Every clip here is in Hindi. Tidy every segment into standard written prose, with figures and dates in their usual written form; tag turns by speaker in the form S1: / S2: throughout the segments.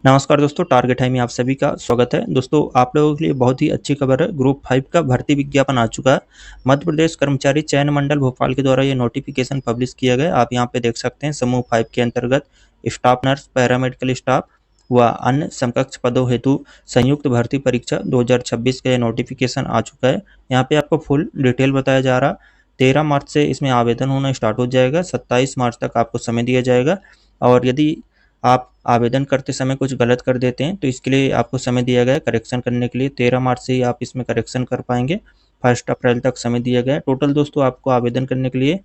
S1: नमस्कार दोस्तों, टारगेट टाइम में आप सभी का स्वागत है। दोस्तों, आप लोगों के लिए बहुत ही अच्छी खबर है। ग्रुप 5 का भर्ती विज्ञापन आ चुका है। मध्य प्रदेश कर्मचारी चयन मंडल भोपाल के द्वारा ये नोटिफिकेशन पब्लिश किया गया। आप यहाँ पे देख सकते हैं, समूह 5 के अंतर्गत स्टाफ नर्स, पैरामेडिकल स्टाफ व अन्य समकक्ष पदों हेतु संयुक्त भर्ती परीक्षा 2026 का ये नोटिफिकेशन आ चुका है। यहाँ पे आपको फुल डिटेल बताया जा रहा। 13 मार्च से इसमें आवेदन होना स्टार्ट हो जाएगा। 27 मार्च तक आपको समय दिया जाएगा। और यदि आप आवेदन करते समय कुछ गलत कर देते हैं तो इसके लिए आपको समय दिया गया है करेक्शन करने के लिए। 13 मार्च से ही आप इसमें करेक्शन कर पाएंगे। 1 अप्रैल तक समय दिया गया है। टोटल दोस्तों आपको आवेदन करने के लिए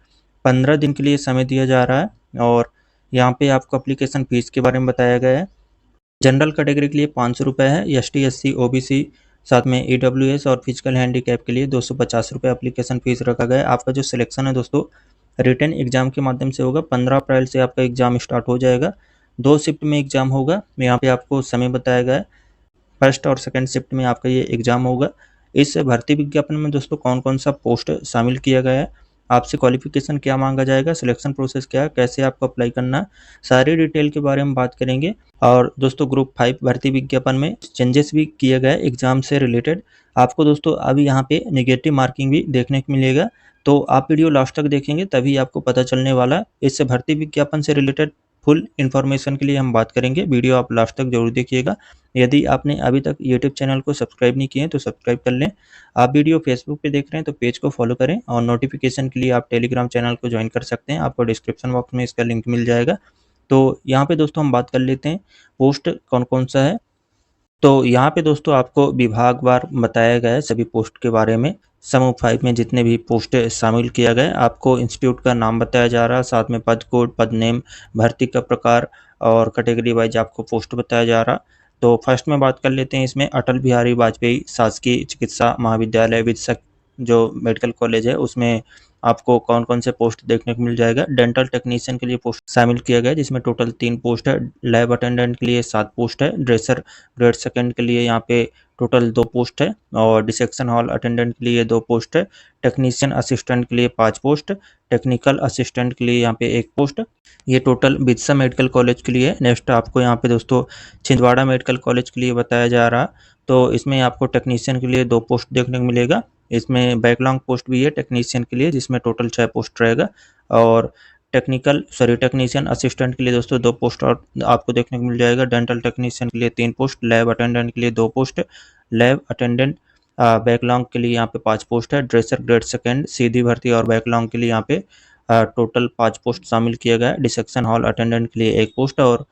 S1: 15 दिन के लिए समय दिया जा रहा है। और यहाँ पे आपको एप्लीकेशन फीस के बारे में बताया गया है। जनरल कैटेगरी के लिए 500 रुपये है। ST SC OBC साथ में EWS और फिजिकल हैंडीकैप के लिए 250 रुपये एप्लीकेशन फीस रखा गया है। आपका जो सिलेक्शन है दोस्तों रिटन एग्जाम के माध्यम से होगा। 15 अप्रैल से आपका एग्जाम स्टार्ट हो जाएगा। 2 शिफ्ट में एग्जाम होगा। यहाँ पे आपको समय बताया गया है। फर्स्ट और सेकंड शिफ्ट में आपका ये एग्जाम होगा। इस भर्ती विज्ञापन में दोस्तों कौन कौन सा पोस्ट शामिल किया गया है, आपसे क्वालिफिकेशन क्या मांगा जाएगा, सिलेक्शन प्रोसेस क्या है, कैसे आपको अप्लाई करना है, सारी डिटेल के बारे में बात करेंगे। और दोस्तों ग्रुप 5 भर्ती विज्ञापन में चेंजेस भी किया गया है एग्जाम से रिलेटेड। आपको दोस्तों अभी यहाँ पे नेगेटिव मार्किंग भी देखने को मिलेगा। तो आप वीडियो लास्ट तक देखेंगे तभी आपको पता चलने वाला है। इस भर्ती विज्ञापन से रिलेटेड फुल इन्फॉर्मेशन के लिए हम बात करेंगे। वीडियो आप लास्ट तक जरूर देखिएगा। यदि आपने अभी तक यूट्यूब चैनल को सब्सक्राइब नहीं किए हैं तो सब्सक्राइब कर लें। आप वीडियो फेसबुक पे देख रहे हैं तो पेज को फॉलो करें। और नोटिफिकेशन के लिए आप टेलीग्राम चैनल को ज्वाइन कर सकते हैं। आपको डिस्क्रिप्शन बॉक्स में इसका लिंक मिल जाएगा। तो यहाँ पे दोस्तों हम बात कर लेते हैं पोस्ट कौन कौन सा है। तो यहाँ पे दोस्तों आपको विभागवार बताया गया है सभी पोस्ट के बारे में। समूह 5 में जितने भी पोस्ट शामिल किया गया है, आपको इंस्टीट्यूट का नाम बताया जा रहा है, साथ में पद कोड, पद नेम, भर्ती का प्रकार और कैटेगरी वाइज आपको पोस्ट बताया जा रहा। तो फर्स्ट में बात कर लेते हैं इसमें अटल बिहारी वाजपेयी शासकीय चिकित्सा महाविद्यालय विद्सक जो मेडिकल कॉलेज है उसमें आपको कौन कौन से पोस्ट देखने को मिल जाएगा। डेंटल टेक्नीशियन के लिए पोस्ट शामिल किया गया है जिसमें टोटल 3 पोस्ट है। लैब अटेंडेंट के लिए 7 पोस्ट है। ड्रेसर ग्रेड सेकंड के लिए यहाँ पे टोटल 2 पोस्ट है। और डिसेक्शन हॉल अटेंडेंट के लिए 2 पोस्ट है। टेक्नीशियन असिस्टेंट के लिए 5 पोस्ट। टेक्निकल असिस्टेंट के लिए यहाँ पे 1 पोस्ट। ये टोटल बिरसा मेडिकल कॉलेज के लिए है। नेक्स्ट आपको यहाँ पे दोस्तों छिंदवाड़ा मेडिकल कॉलेज के लिए बताया जा रहा। तो इसमें आपको टेक्नीशियन के लिए 2 पोस्ट देखने को मिलेगा। इसमें बैकलॉन्ग पोस्ट भी है टेक्नीशियन के लिए जिसमें टोटल 6 पोस्ट रहेगा। और टेक्नीशियन असिस्टेंट के लिए दोस्तों 2 पोस्ट और आपको देखने को मिल जाएगा। डेंटल टेक्नीशियन के लिए 3 पोस्ट। लैब अटेंडेंट के लिए 2 पोस्ट। लैब अटेंडेंट बैकलॉन्ग के लिए यहाँ पे 5 पोस्ट है। ड्रेसर ग्रेड सेकंड सीधी भर्ती और बैकलॉन्ग के लिए यहाँ पे टोटल 5 पोस्ट शामिल किया गया है। डिसेक्शन हॉल अटेंडेंट के लिए 1 पोस्ट और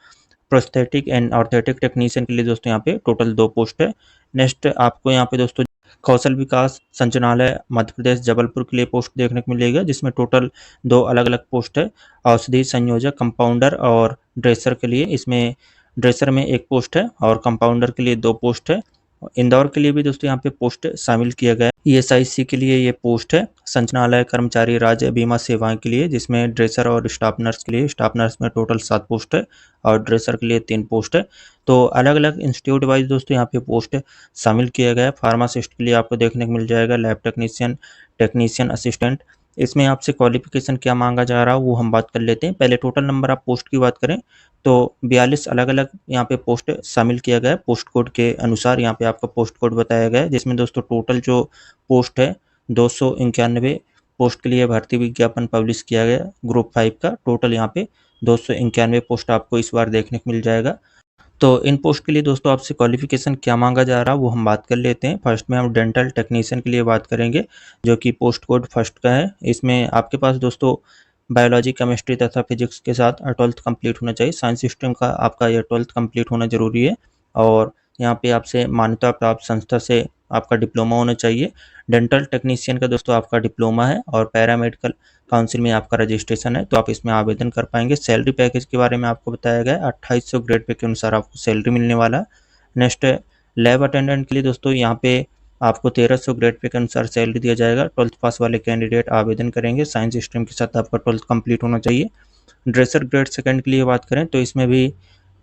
S1: प्रोस्थेटिक एंड ऑर्थेटिक टेक्नीशियन के लिए दोस्तों यहाँ पे टोटल 2 पोस्ट है। नेक्स्ट आपको यहाँ पे दोस्तों कौशल विकास संचालनालय मध्य प्रदेश जबलपुर के लिए पोस्ट देखने को मिलेगा जिसमें टोटल 2 अलग अलग पोस्ट है। औषधि संयोजक कंपाउंडर और ड्रेसर के लिए इसमें ड्रेसर में 1 पोस्ट है और कंपाउंडर के लिए 2 पोस्ट है। इंदौर के लिए भी दोस्तों यहाँ पे पोस्ट शामिल किया गया है। ESIC के लिए ये पोस्ट है। संचालनालय कर्मचारी राज्य बीमा सेवाएं के लिए जिसमें ड्रेसर और स्टाफ नर्स के लिए स्टाफ नर्स में टोटल 7 पोस्ट है और ड्रेसर के लिए 3 पोस्ट है। तो अलग अलग इंस्टीट्यूट वाइज दोस्तों यहाँ पे पोस्ट शामिल किया गया है। फार्मासिस्ट के लिए आपको देखने को मिल जाएगा लैब टेक्नीशियन, टेक्नीशियन असिस्टेंट। इसमें आपसे क्वालिफिकेशन क्या मांगा जा रहा है वो हम बात कर लेते हैं। पहले टोटल नंबर आप पोस्ट की बात करें तो 42 अलग अलग यहाँ पे पोस्ट शामिल किया गया है। पोस्ट कोड के अनुसार यहाँ पे आपका पोस्ट कोड बताया गया है जिसमें दोस्तों टोटल जो पोस्ट है 291 पोस्ट के लिए भर्ती विज्ञापन पब्लिश किया गया। ग्रुप 5 का टोटल यहाँ पे 291 पोस्ट आपको इस बार देखने को मिल जाएगा। तो इन पोस्ट के लिए दोस्तों आपसे क्वालिफिकेशन क्या मांगा जा रहा है वो हम बात कर लेते हैं। फर्स्ट में हम डेंटल टेक्नीशियन के लिए बात करेंगे जो कि पोस्ट कोड फर्स्ट का है। इसमें आपके पास दोस्तों बायोलॉजी, केमिस्ट्री तथा फिजिक्स के साथ 12th कंप्लीट होना चाहिए। साइंस स्ट्रीम का आपका ये 12th कंप्लीट होना जरूरी है। और यहाँ पे आपसे मान्यता प्राप्त संस्था से आपका डिप्लोमा होना चाहिए। डेंटल टेक्नीशियन का दोस्तों आपका डिप्लोमा है और पैरामेडिकल काउंसिल में आपका रजिस्ट्रेशन है तो आप इसमें आवेदन कर पाएंगे। सैलरी पैकेज के बारे में आपको बताया गया है 2800 ग्रेड पे के अनुसार आपको सैलरी मिलने वाला है। नेक्स्ट लैब अटेंडेंट के लिए दोस्तों यहाँ पे आपको 1300 ग्रेड पे के अनुसार सैलरी दिया जाएगा। 12th पास वाले कैंडिडेट आवेदन करेंगे। साइंस स्ट्रीम के साथ आपका 12th कंप्लीट होना चाहिए। ड्रेसर ग्रेड सेकंड के लिए बात करें तो इसमें भी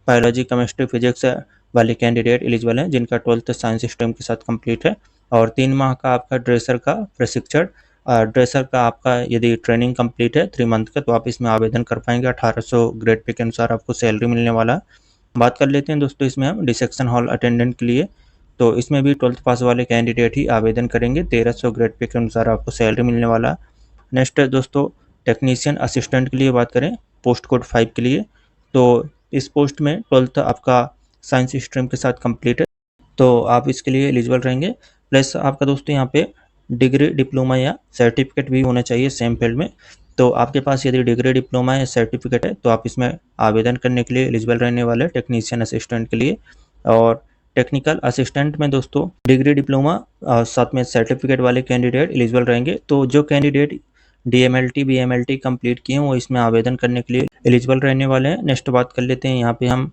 S1: बायोलॉजी, केमिस्ट्री, फिजिक्स वाले कैंडिडेट एलिजिबल हैं जिनका 12th साइंस स्ट्रीम के साथ कंप्लीट है। और 3 माह का आपका ड्रेसर का प्रशिक्षण ड्रेसर का आपका यदि ट्रेनिंग कंप्लीट है 3 मंथ का तो आप इसमें आवेदन कर पाएंगे। 1800 ग्रेड पे के अनुसार आपको सैलरी मिलने वाला है। बात कर लेते हैं दोस्तों इसमें हम डिसेक्शन हॉल अटेंडेंट के लिए। तो इसमें भी 12th पास वाले कैंडिडेट ही आवेदन करेंगे। 1300 ग्रेड पे के अनुसार आपको सैलरी मिलने वाला। नेक्स्ट दोस्तों टेक्नीशियन असिस्टेंट के लिए बात करें पोस्ट कोड 5 के लिए, तो इस पोस्ट में 12th आपका साइंस स्ट्रीम के साथ कंप्लीट है, तो आप इसके लिए एलिजिबल रहेंगे। प्लस आपका दोस्तों यहाँ पे डिग्री डिप्लोमा या सर्टिफिकेट भी होना चाहिए सेम फील्ड में। तो आपके पास यदि डिग्री डिप्लोमा या सर्टिफिकेट है तो आप इसमें आवेदन करने के लिए एलिजिबल रहने वाले टेक्नीशियन असिस्टेंट के लिए। और टेक्निकल असिस्टेंट में दोस्तों डिग्री डिप्लोमा साथ में सर्टिफिकेट वाले कैंडिडेट एलिजिबल रहेंगे। तो जो कैंडिडेट DMLT BMLT कंप्लीट किए हैं वो इसमें आवेदन करने के लिए एलिजिबल रहने वाले हैं। नेक्स्ट बात कर लेते हैं यहाँ पे हम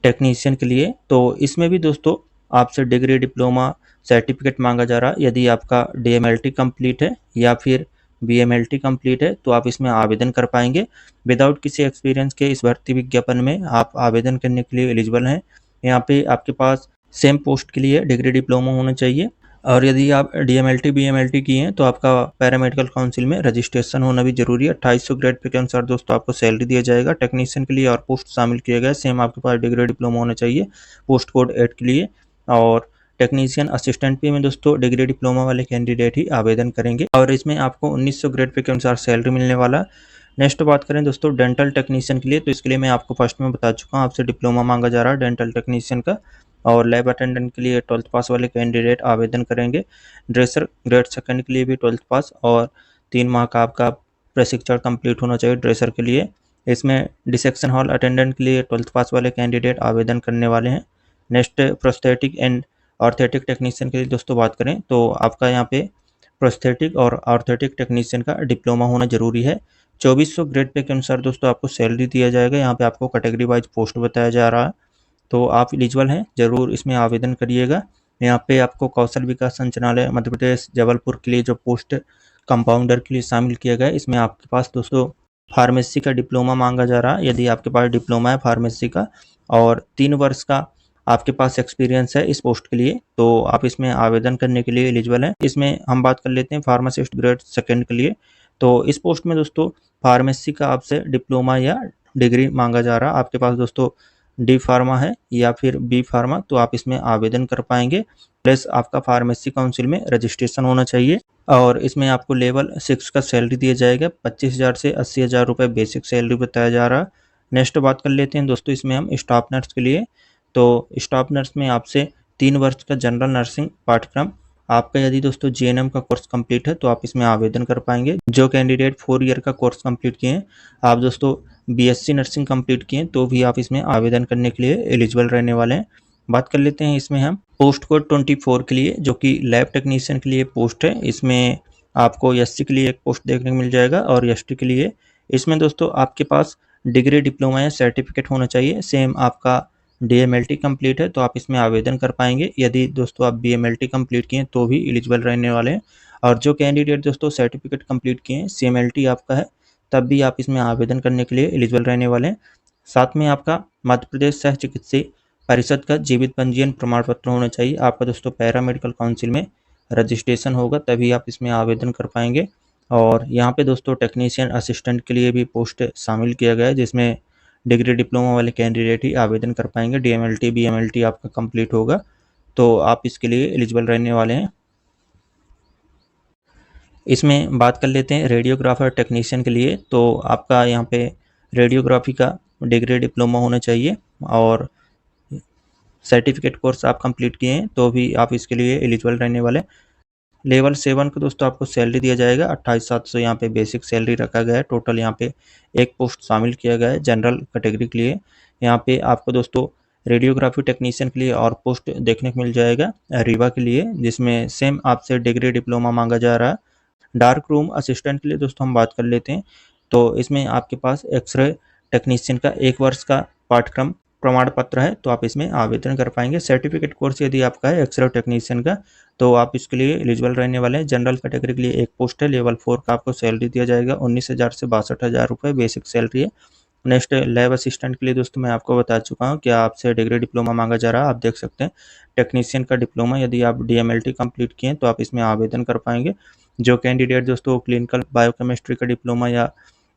S1: टेक्नीशियन के लिए। तो इसमें भी दोस्तों आपसे डिग्री डिप्लोमा सर्टिफिकेट मांगा जा रहा है। यदि आपका DMLT कंप्लीट है या फिर BMLT कंप्लीट है तो आप इसमें आवेदन कर पाएंगे। विदाउट किसी एक्सपीरियंस के इस भर्ती विज्ञापन में आप आवेदन करने के लिए एलिजिबल हैं। यहाँ पे आपके पास सेम पोस्ट के लिए डिग्री डिप्लोमा होना चाहिए। और यदि आप DMLT BMLT किए हैं तो आपका पैरामेडिकल काउंसिल में रजिस्ट्रेशन होना भी जरूरी है। 2800 ग्रेड पे के अनुसार दोस्तों आपको सैलरी दिया जाएगा। टेक्नीशियन के लिए और पोस्ट शामिल किए गए सेम आपके पास डिग्री डिप्लोमा होना चाहिए पोस्ट कोड 8 के लिए। और टेक्नीशियन असिस्टेंट भी में दोस्तों डिग्री डिप्लोमा वाले कैंडिडेट ही आवेदन करेंगे और इसमें आपको 1900 ग्रेड पे के अनुसार सैलरी मिलने वाला। नेक्स्ट बात करें दोस्तों डेंटल टेक्नीशियन के लिए, तो इसके लिए मैं आपको फर्स्ट में बता चुका हूँ आपसे डिप्लोमा मांगा जा रहा है डेंटल टेक्नीशियन का। और लैब अटेंडेंट के लिए 12th पास वाले कैंडिडेट आवेदन करेंगे। ड्रेसर ग्रेड सेकंड के लिए भी 12th पास और 3 माह का आपका प्रशिक्षण कंप्लीट होना चाहिए ड्रेसर के लिए। इसमें डिसेक्शन हॉल अटेंडेंट के लिए 12th पास वाले कैंडिडेट आवेदन करने वाले हैं। नेक्स्ट प्रोस्थेटिक एंड ऑर्थेटिक टेक्नीशियन के लिए दोस्तों बात करें तो आपका यहाँ पे प्रोस्थेटिक और ऑर्थेटिक टेक्नीशियन का डिप्लोमा होना जरूरी है। 2400 ग्रेड पे के अनुसार दोस्तों आपको सैलरी दिया जाएगा। यहाँ पे आपको कैटेगरी वाइज पोस्ट बताया जा रहा है, तो आप एलिजिबल हैं, ज़रूर इसमें आवेदन करिएगा। यहाँ पे आपको कौशल विकास संचालनालय मध्य प्रदेश जबलपुर के लिए जो पोस्ट कंपाउंडर के लिए शामिल किया गया है, इसमें आपके पास दोस्तों फार्मेसी का डिप्लोमा मांगा जा रहा है। यदि आपके पास डिप्लोमा है फार्मेसी का और 3 वर्ष का आपके पास एक्सपीरियंस है इस पोस्ट के लिए तो आप इसमें आवेदन करने के लिए एलिजिबल हैं। इसमें हम बात कर लेते हैं फार्मासिस्ट ग्रेड सेकंड के लिए। तो इस पोस्ट में दोस्तों फार्मेसी का आपसे डिप्लोमा या डिग्री मांगा जा रहा है। आपके पास दोस्तों D फार्मा है या फिर B फार्मा तो आप इसमें आवेदन कर पाएंगे। प्लस आपका फार्मेसी काउंसिल में रजिस्ट्रेशन होना चाहिए और इसमें आपको लेवल 6 का सैलरी दिया जाएगा। 25,000 से 80,000 रुपये बेसिक सैलरी बताया जा रहा है। नेक्स्ट बात कर लेते हैं दोस्तों इसमें हम स्टाफ नर्स के लिए। तो स्टाफ नर्स में आपसे 3 वर्ष का जनरल नर्सिंग पाठ्यक्रम, आपका यदि दोस्तों GNM का कोर्स कंप्लीट है तो आप इसमें आवेदन कर पाएंगे। जो कैंडिडेट 4 ईयर का कोर्स कंप्लीट किए हैं, आप दोस्तों BSc नर्सिंग कंप्लीट किए हैं तो भी आप इसमें आवेदन करने के लिए एलिजिबल रहने वाले हैं। बात कर लेते हैं इसमें हम पोस्ट कोड 24 के लिए जो कि लैब टेक्नीशियन के लिए पोस्ट है। इसमें आपको SC के लिए एक पोस्ट देखने को मिल जाएगा और ST के लिए। इसमें दोस्तों आपके पास डिग्री डिप्लोमा या सर्टिफिकेट होना चाहिए। सेम आपका DMLT कंप्लीट है तो आप इसमें आवेदन कर पाएंगे। यदि दोस्तों आप BMLT कंप्लीट किए तो भी एलिजिबल रहने वाले हैं। और जो कैंडिडेट दोस्तों सर्टिफिकेट कंप्लीट किए हैं CMLT आपका है तब भी आप इसमें आवेदन करने के लिए एलिजिबल रहने वाले हैं। साथ में आपका मध्य प्रदेश सह चिकित्सीय परिषद का जीवित पंजीयन प्रमाण पत्र होना चाहिए। आपका दोस्तों पैरामेडिकल काउंसिल में रजिस्ट्रेशन होगा तभी आप इसमें आवेदन कर पाएंगे। और यहाँ पे दोस्तों टेक्नीशियन असिस्टेंट के लिए भी पोस्ट शामिल किया गया है जिसमें डिग्री डिप्लोमा वाले कैंडिडेट ही आवेदन कर पाएंगे। DMLT BMLT आपका कंप्लीट होगा तो आप इसके लिए एलिजिबल रहने वाले हैं। इसमें बात कर लेते हैं रेडियोग्राफर टेक्नीशियन के लिए। तो आपका यहाँ पे रेडियोग्राफी का डिग्री डिप्लोमा होना चाहिए और सर्टिफिकेट कोर्स आप कंप्लीट किए हैं तो भी आप इसके लिए एलिजिबल रहने वाले। लेवल 7 को दोस्तों आपको सैलरी दिया जाएगा 28,700 यहाँ पे बेसिक सैलरी रखा गया है। टोटल यहाँ पे एक पोस्ट शामिल किया गया है जनरल कैटेगरी के लिए। यहाँ पे आपको दोस्तों रेडियोग्राफी टेक्नीशियन के लिए और पोस्ट देखने को मिल जाएगा रीवा के लिए जिसमें सेम आपसे डिग्री डिप्लोमा मांगा जा रहा है। डार्क रूम असिस्टेंट के लिए दोस्तों हम बात कर लेते हैं। तो इसमें आपके पास एक्सरे टेक्नीशियन का 1 वर्ष का पाठ्यक्रम प्रमाण पत्र है तो आप इसमें आवेदन कर पाएंगे। सर्टिफिकेट कोर्स यदि आपका है एक्सरे टेक्नीशियन का तो आप इसके लिए एलिजिबल रहने वाले हैं। जनरल कैटेगरी के लिए एक पोस्ट है। लेवल 4 का आपको सैलरी दिया जाएगा 19,000 से 62,000 रुपये बेसिक सैलरी है। नेक्स्ट लैब असिस्टेंट के लिए दोस्तों मैं आपको बता चुका हूँ कि आपसे डिग्री डिप्लोमा मांगा जा रहा है। आप देख सकते हैं टेक्नीशियन का डिप्लोमा यदि आप DMLT कंप्लीट किए तो आप इसमें आवेदन कर पाएंगे। जो कैंडिडेट दोस्तों क्लिनिकल बायोकेमिस्ट्री का डिप्लोमा या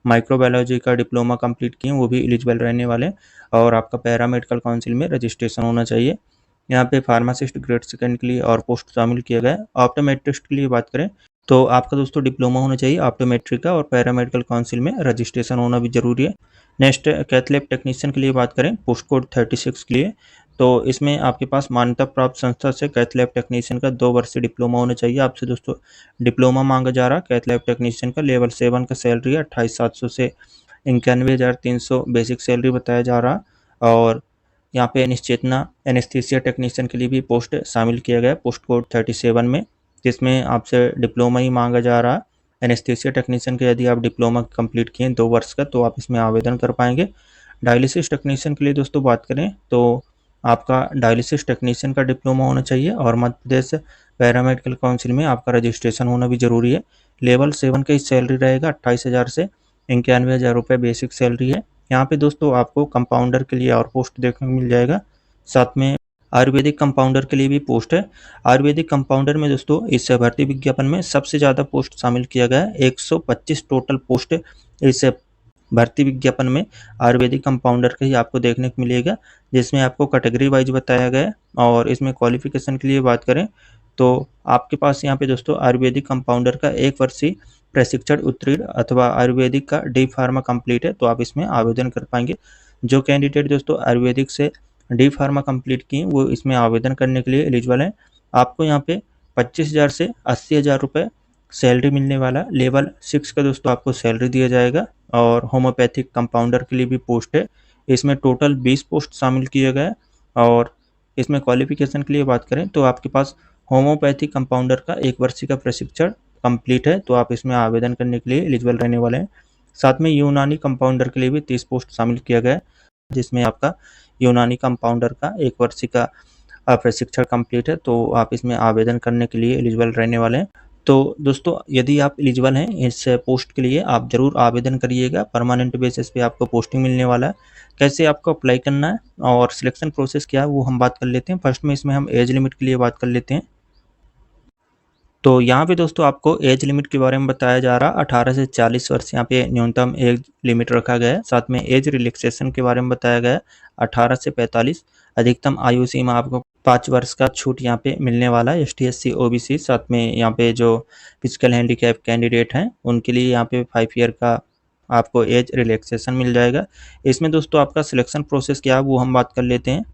S1: माइक्रोबायोलॉजी का डिप्लोमा कंप्लीट किए वो भी एलिजिबल रहने वाले हैं, और आपका पैरामेडिकल काउंसिल में रजिस्ट्रेशन होना चाहिए। यहाँ पे फार्मासिस्ट ग्रेड सेकंड के लिए और पोस्ट शामिल किया गया है। ऑप्टोमेट्रिस्ट के लिए बात करें तो आपका दोस्तों डिप्लोमा होना चाहिए ऑप्टोमेट्री का, और पैरामेडिकल काउंसिल में रजिस्ट्रेशन होना भी जरूरी है। नेक्स्ट कैथ लैब टेक्नीशियन के लिए बात करें पोस्ट कोड 36 के लिए, तो इसमें आपके पास मान्यता प्राप्त संस्था से कैथ लैब टेक्नीशियन का 2 वर्षीय डिप्लोमा होना चाहिए। आपसे दोस्तों डिप्लोमा मांगा जा रहा। कैथ लैब टेक्नीशियन का लेवल 7 का सैलरी है 28,700 से 91,300 बेसिक सैलरी बताया जा रहा। और यहाँ पे निश्चेतना एनेस्थीसिया टेक्नीशियन के लिए भी पोस्ट शामिल किया गया पोस्ट कोड 37 में, जिसमें आपसे डिप्लोमा ही मांगा जा रहा है। एनेस्थीसिया टेक्नीशियन के यदि आप डिप्लोमा कंप्लीट किए 2 वर्ष का तो आप इसमें आवेदन कर पाएंगे। डायलिसिस टेक्नीशियन के लिए दोस्तों बात करें तो आपका डायलिसिस टेक्नीशियन का डिप्लोमा होना चाहिए, और मध्य प्रदेश पैरामेडिकल काउंसिल में आपका रजिस्ट्रेशन होना भी जरूरी है। लेवल 7 का ही सैलरी रहेगा 28,000 से 91,000 रुपये बेसिक सैलरी है। यहाँ पे दोस्तों आपको कंपाउंडर के लिए और पोस्ट देखने को मिल जाएगा, साथ में आयुर्वेदिक कंपाउंडर के लिए भी पोस्ट है। आयुर्वेदिक कंपाउंडर में दोस्तों इस भर्ती विज्ञापन में सबसे ज़्यादा पोस्ट शामिल किया गया है, 125 टोटल पोस्ट इस भर्ती विज्ञापन में आयुर्वेदिक कंपाउंडर का ही आपको देखने को मिलेगा, जिसमें आपको कैटेगरी वाइज बताया गया है। और इसमें क्वालिफिकेशन के लिए बात करें तो आपके पास यहाँ पे दोस्तों आयुर्वेदिक कंपाउंडर का 1 वर्षीय प्रशिक्षण उत्तीर्ण अथवा आयुर्वेदिक का डी फार्मा कंप्लीट है तो आप इसमें आवेदन कर पाएंगे। जो कैंडिडेट दोस्तों आयुर्वेदिक से डी फार्मा कंप्लीट किए वो इसमें आवेदन करने के लिए एलिजिबल हैं। आपको यहाँ पे 25,000 से 80,000 रुपये सैलरी मिलने वाला। लेवल 6 का दोस्तों आपको सैलरी दिया जाएगा। और होम्योपैथिक कंपाउंडर के लिए भी पोस्ट है, इसमें टोटल 20 पोस्ट शामिल किए गए। और इसमें क्वालिफिकेशन के लिए बात करें तो आपके पास होम्योपैथिक कंपाउंडर का 1 वर्ष का प्रशिक्षण कंप्लीट है तो आप इसमें आवेदन करने के लिए एलिजिबल रहने वाले हैं। साथ में यूनानी कंपाउंडर के लिए भी 30 पोस्ट शामिल किया गया है, जिसमें आपका यूनानी कंपाउंडर का 1 वर्ष का प्रशिक्षण कंप्लीट है तो आप इसमें आवेदन करने के लिए एलिजिबल रहने वाले हैं। तो दोस्तों यदि आप एलिजिबल हैं इस पोस्ट के लिए आप ज़रूर आवेदन करिएगा। परमानेंट बेसिस पे आपको पोस्टिंग मिलने वाला है। कैसे आपको अप्लाई करना है और सिलेक्शन प्रोसेस क्या है वो हम बात कर लेते हैं। फर्स्ट में इसमें हम एज लिमिट के लिए बात कर लेते हैं। तो यहाँ पे दोस्तों आपको एज लिमिट के बारे में बताया जा रहा है 18 से 40 वर्ष यहाँ पे न्यूनतम एज लिमिट रखा गया है। साथ में एज रिलैक्सेशन के बारे में बताया गया है 18 से 45। अधिकतम आयु सीमा आपको 5 वर्ष का छूट यहाँ पे मिलने वाला है ST SC OBC। साथ में यहाँ पे जो फिजिकल हैंडीकैप कैंडिडेट हैं उनके लिए यहाँ पे 5 ईयर का आपको एज रिलैक्सेशन मिल जाएगा। इसमें दोस्तों आपका सिलेक्शन प्रोसेस क्या है वो हम बात कर लेते हैं।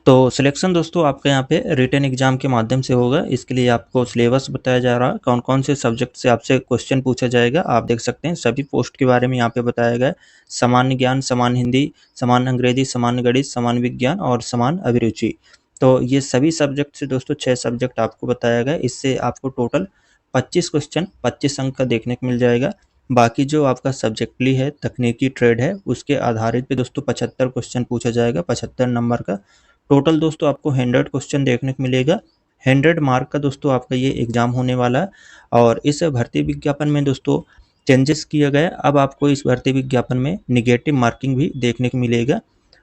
S1: तो सिलेक्शन दोस्तों आपका यहाँ पे रिटन एग्जाम के माध्यम से होगा। इसके लिए आपको सिलेबस बताया जा रहा है, कौन कौन से सब्जेक्ट से आपसे क्वेश्चन पूछा जाएगा। आप देख सकते हैं सभी पोस्ट के बारे में यहाँ पे बताया गया है। सामान्य ज्ञान, समान हिंदी, समान अंग्रेजी, समान गणित, समान विज्ञान और समान अभिरुचि। तो ये सभी सब्जेक्ट से दोस्तों 6 सब्जेक्ट आपको बताया गया। इससे आपको टोटल 25 क्वेश्चन 25 अंक का देखने को मिल जाएगा। बाकी जो आपका सब्जेक्टली है, तकनीकी ट्रेड है, उसके आधारित पे दोस्तों 75 क्वेश्चन पूछा जाएगा 75 नंबर का। टोटल दोस्तों आपको 100 क्वेश्चन देखने को मिलेगा। 100 मार्क का दोस्तों आपका ये एग्जाम होने वाला है। और इस भर्ती विज्ञापन में दोस्तों चेंजेस किया गया। अब आपको इस भर्ती विज्ञापन में निगेटिव मार्किंग भी देखने को मिलेगा।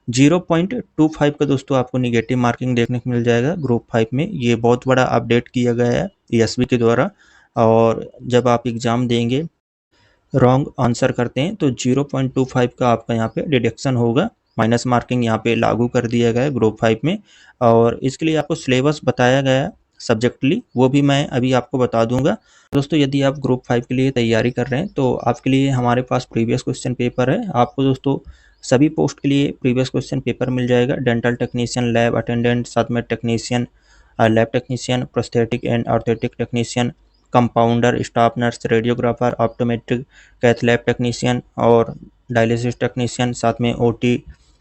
S1: 0.25 का दोस्तों आपको निगेटिव मार्किंग देखने को मिल जाएगा ग्रुप 5 में। ये बहुत बड़ा अपडेट किया गया है ESB के द्वारा। और जब आप एग्ज़ाम देंगे रॉन्ग आंसर करते हैं तो 0.25 का आपका यहाँ पे डिडक्शन होगा। माइनस मार्किंग यहाँ पे लागू कर दिया गया है ग्रुप 5 में। और इसके लिए आपको सिलेबस बताया गया है सब्जेक्टली, वो भी मैं अभी आपको बता दूंगा। दोस्तों यदि आप ग्रुप 5 के लिए तैयारी कर रहे हैं तो आपके लिए हमारे पास प्रीवियस क्वेश्चन पेपर है। आपको दोस्तों सभी पोस्ट के लिए प्रीवियस क्वेश्चन पेपर मिल जाएगा। डेंटल टेक्नीशियन, लैब अटेंडेंट, साथ में technician, lab technician, prosthetic and orthotic technician, compounder, staff nurse, radiographer, optometric, cath lab technician और डायलिसिस टेक्नीशियन, साथ में OT,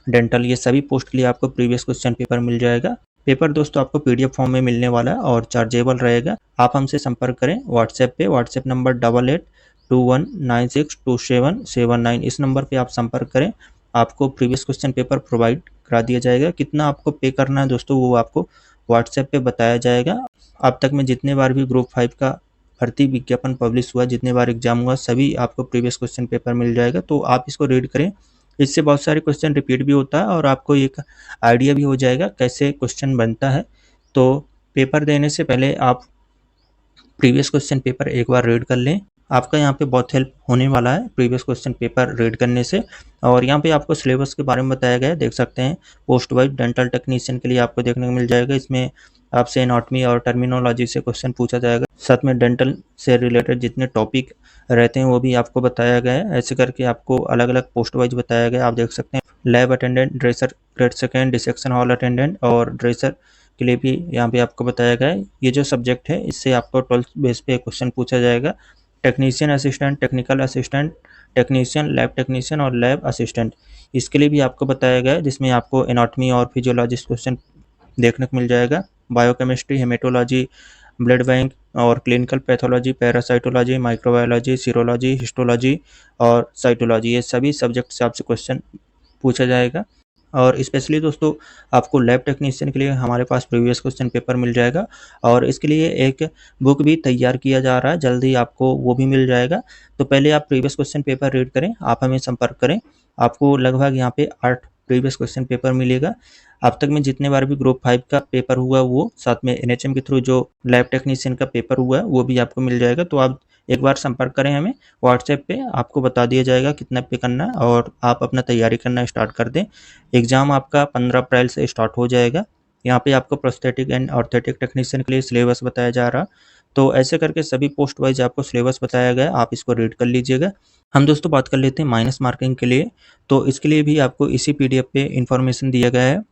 S1: डेंटल, ये सभी पोस्ट के लिए आपको प्रीवियस क्वेश्चन पेपर मिल जाएगा। पेपर दोस्तों आपको PDF फॉर्म में मिलने वाला है और चार्जेबल रहेगा। आप हमसे संपर्क करें व्हाट्सएप पे। व्हाट्सएप नंबर 8821962779, इस नंबर पे आप संपर्क करें। आपको प्रीवियस क्वेश्चन पेपर प्रोवाइड करा दिया जाएगा। कितना आपको पे करना है दोस्तों वो आपको व्हाट्सएप पे बताया जाएगा। अब तक में जितने बार भी ग्रुप 5 का भर्ती विज्ञापन पब्लिश हुआ, जितने बार एग्जाम हुआ, सभी आपको प्रीवियस क्वेश्चन पेपर मिल जाएगा। तो आप इसको रीड करें, इससे बहुत सारे क्वेश्चन रिपीट भी होता है और आपको एक आइडिया भी हो जाएगा कैसे क्वेश्चन बनता है। तो पेपर देने से पहले आप प्रीवियस क्वेश्चन पेपर एक बार रीड कर लें। आपका यहाँ पे बहुत हेल्प होने वाला है प्रीवियस क्वेश्चन पेपर रीड करने से। और यहाँ पे आपको सिलेबस के बारे में बताया गया है, देख सकते हैं। पोस्ट वाइज डेंटल टेक्नीशियन के लिए आपको देखने को मिल जाएगा। इसमें आपसे एनाटॉमी और टर्मिनोलॉजी से क्वेश्चन पूछा जाएगा, साथ में डेंटल से रिलेटेड जितने टॉपिक रहते हैं वो भी आपको बताया गया है। ऐसे करके आपको अलग अलग पोस्ट वाइज बताया गया है। आप देख सकते हैं lab attendant, dresser grade second, dissection hall attendant और ड्रेसर के लिए भी यहाँ पे आपको बताया गया है। ये जो सब्जेक्ट है इससे आपको 12th बेस पे क्वेश्चन पूछा जाएगा। Technician assistant, technical assistant, technician, lab technician और लैब असिस्टेंट, इसके लिए भी आपको बताया गया है, जिसमें आपको एनाटॉमी और फिजियोलॉजिस्ट क्वेश्चन देखने को मिल जाएगा। बायोकेमिस्ट्री, हेमेटोलॉजी, ब्लड बैंक और clinical pathology, parasitology, microbiology, serology, histology और साइटोलॉजी, ये सभी सब्जेक्ट से आपसे क्वेश्चन पूछा जाएगा। और स्पेशली दोस्तों आपको लैब टेक्नीशियन के लिए हमारे पास प्रीवियस क्वेश्चन पेपर मिल जाएगा और इसके लिए एक बुक भी तैयार किया जा रहा है, जल्दी आपको वो भी मिल जाएगा। तो पहले आप प्रीवियस क्वेश्चन पेपर रीड करें, आप हमें संपर्क करें। आपको लगभग यहाँ पे 8 प्रीवियस क्वेश्चन पेपर मिलेगा। अब तक में जितने बार भी ग्रुप 5 का पेपर हुआ वो, साथ में NHM के थ्रू जो लैब टेक्नीशियन का पेपर हुआ है वो भी आपको मिल जाएगा। तो आप एक बार संपर्क करें हमें व्हाट्सएप पे, आपको बता दिया जाएगा कितना पे करना है और आप अपना तैयारी करना स्टार्ट कर दें। एग्ज़ाम आपका 15 अप्रैल से स्टार्ट हो जाएगा। यहाँ पे आपको प्रोस्थेटिक एंड ऑर्थेटिक टेक्नीशियन के लिए सिलेबस बताया जा रहा। तो ऐसे करके सभी पोस्ट वाइज आपको सिलेबस बताया गया, आप इसको रीड कर लीजिएगा। हम दोस्तों बात कर लेते हैं माइनस मार्किंग के लिए। तो इसके लिए भी आपको इसी PDF पे इंफॉर्मेशन दिया गया है।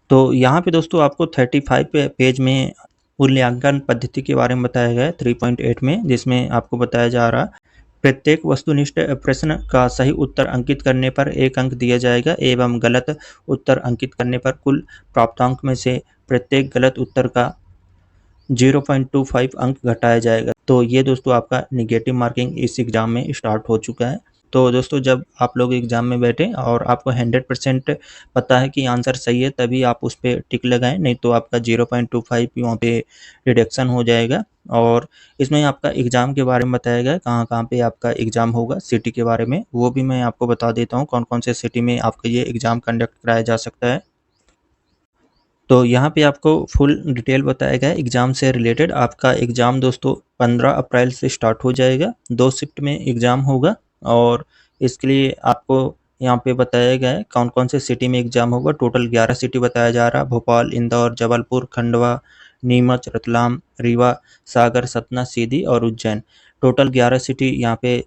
S1: तो यहाँ पे दोस्तों आपको 35 पेज में मूल्यांकन पद्धति के बारे में बताया गया है 3.8 में, जिसमें आपको बताया जा रहा प्रत्येक वस्तुनिष्ठ प्रश्न का सही उत्तर अंकित करने पर 1 अंक दिया जाएगा एवं गलत उत्तर अंकित करने पर कुल प्राप्तांक में से प्रत्येक गलत उत्तर का 0.25 अंक घटाया जाएगा। तो ये दोस्तों आपका नेगेटिव मार्किंग इस एग्ज़ाम में स्टार्ट हो चुका है। तो दोस्तों जब आप लोग एग्ज़ाम में बैठें और आपको 100% पता है कि आंसर सही है, तभी आप उस पे टिक लगाएं, नहीं तो आपका 0.25 वहाँ पे डिडक्शन हो जाएगा। और इसमें आपका एग्ज़ाम के बारे में बताया गया है, कहाँ-कहाँ पे आपका एग्ज़ाम होगा, सिटी के बारे में वो भी मैं आपको बता देता हूँ, कौन-कौन से सिटी में आपका ये एग्ज़ाम कंडक्ट कराया जा सकता है। तो यहाँ पे आपको फुल डिटेल बताया गया है एग्ज़ाम से रिलेटेड। आपका एग्ज़ाम दोस्तों 15 अप्रैल से स्टार्ट हो जाएगा, 2 शिफ्ट में एग्ज़ाम होगा और इसके लिए आपको यहाँ पे बताया गया है कौन-कौन से सिटी में एग्ज़ाम होगा। टोटल 11 सिटी बताया जा रहा है, भोपाल, इंदौर, जबलपुर, खंडवा, नीमच, रतलाम, रीवा, सागर, सतना, सीधी और उज्जैन। टोटल 11 सिटी यहाँ पे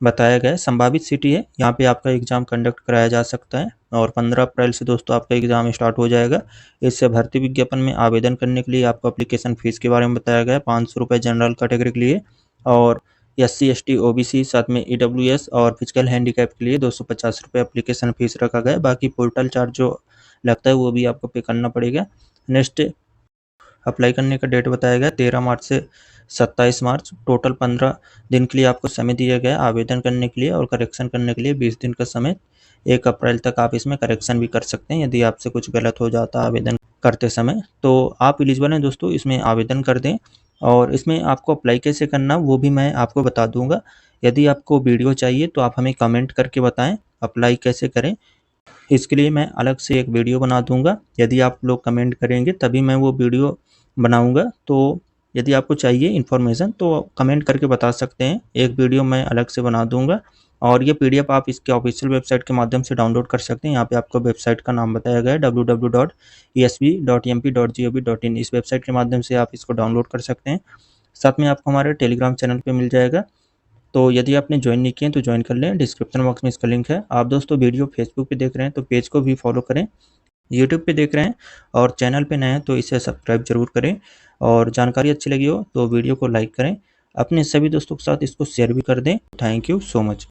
S1: बताया गया है, संभावित सिटी है, यहाँ पे आपका एग्ज़ाम कंडक्ट कराया जा सकता है। और 15 अप्रैल से दोस्तों आपका एग्ज़ाम स्टार्ट हो जाएगा। इससे भर्ती विज्ञापन में आवेदन करने के लिए आपको एप्लीकेशन फ़ीस के बारे में बताया गया है, 500 रुपये जनरल कैटेगरी के लिए और SC, ST, OBC साथ में EWS और फिजिकल हैंडीकैप के लिए 250 रुपये एप्लीकेशन फ़ीस रखा गया है। बाकी पोर्टल चार्ज जो लगता है वो भी आपको पे करना पड़ेगा। नेक्स्ट अप्लाई करने का डेट बताया गया 13 मार्च से 27 मार्च। टोटल 15 दिन के लिए आपको समय दिया गया है आवेदन करने के लिए और करेक्शन करने के लिए 20 दिन का समय। 1 अप्रैल तक आप इसमें करेक्शन भी कर सकते हैं यदि आपसे कुछ गलत हो जाता है आवेदन करते समय। तो आप एलिजिबल हैं दोस्तों, इसमें आवेदन कर दें। और इसमें आपको अप्लाई कैसे करना वो भी मैं आपको बता दूंगा। यदि आपको वीडियो चाहिए तो आप हमें कमेंट करके बताएं अप्लाई कैसे करें। इसके लिए मैं अलग से एक वीडियो बना दूंगा, यदि आप लोग कमेंट करेंगे तभी मैं वो वीडियो बनाऊंगा। तो यदि आपको चाहिए इन्फॉर्मेशन तो कमेंट करके बता सकते हैं, एक वीडियो मैं अलग से बना दूंगा। और ये PDF आप इसके ऑफिशियल वेबसाइट के माध्यम से डाउनलोड कर सकते हैं। यहाँ पे आपको वेबसाइट का नाम बताया गया है www.esb.mp.gov.in। इस वेबसाइट के माध्यम से आप इसको डाउनलोड कर सकते हैं। साथ में आपको हमारे टेलीग्राम चैनल पे मिल जाएगा। तो यदि आपने ज्वाइन नहीं किए तो ज्वाइन कर लें, डिस्क्रिप्शन बॉक्स में इसका लिंक है। आप दोस्तों वीडियो फेसबुक पे देख रहे हैं तो पेज को भी फॉलो करें, यूट्यूब पे देख रहे हैं और चैनल पे नए हैं तो इसे सब्सक्राइब जरूर करें। और जानकारी अच्छी लगी हो तो वीडियो को लाइक करें, अपने सभी दोस्तों के साथ इसको शेयर भी कर दें। Thank you so much.